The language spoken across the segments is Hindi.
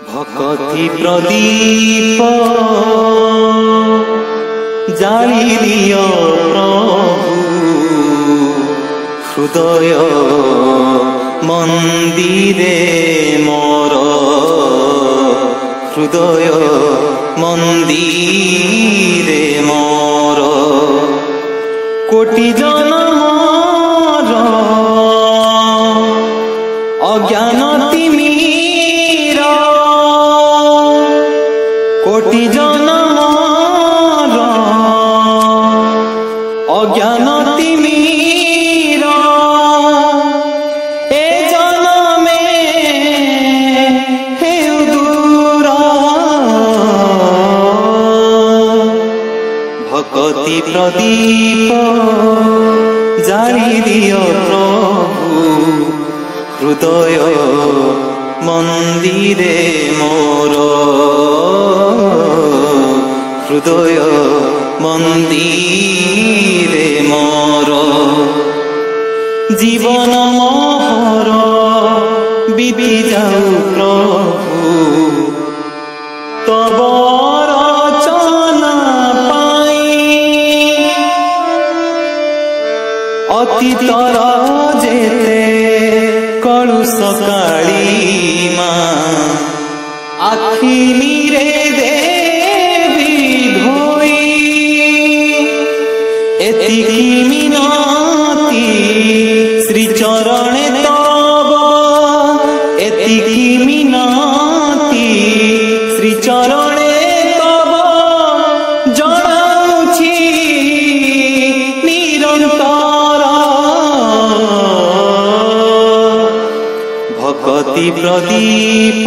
भक्ति प्रदीप जाली दियो प्रभु हृदय मंदिरे मोर हृदय मंदिरे मोर कोटि जन्मर अज्ञान तिमिर कोटि जन्मर अज्ञान तिमिर ए जन्मे हेउ दूर भक्ति प्रदीप जाली दियो प्रभु हृदय मंदिरे मोर हृदय मंदिरे मोर जीवन मोहर बीती जाऊ प्रभु तब रचना पाई अतीतर जेते कलुष कालीमा आखि नीरे देवी धोई एतिकी मिनती श्री चरणे तब एतिकी मिनती श्री चरणे तब जणाउछि निरंतर भक्ति प्रदीप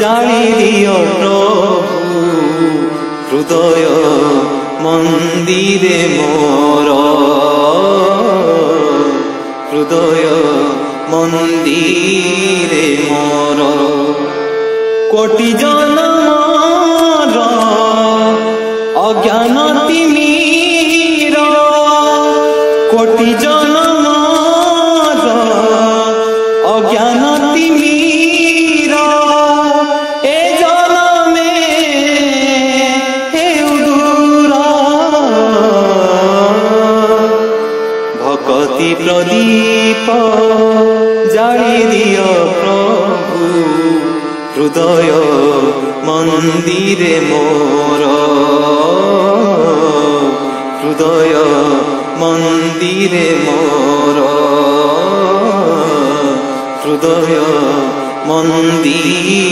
जाली दियो प्रभु हृदय मंदिरे मोर हृदय मंदिरे मोर कोटि जन्मर अज्ञान तिमिर कोटि जन्मर अज्ञान तिमिर ए जन्मे हेउ दूर भक्ति प्रदीप जाली दियो प्रभु हृदय मंदिरे मोर हृदय मंदिरे मोर हृदय मंदिरे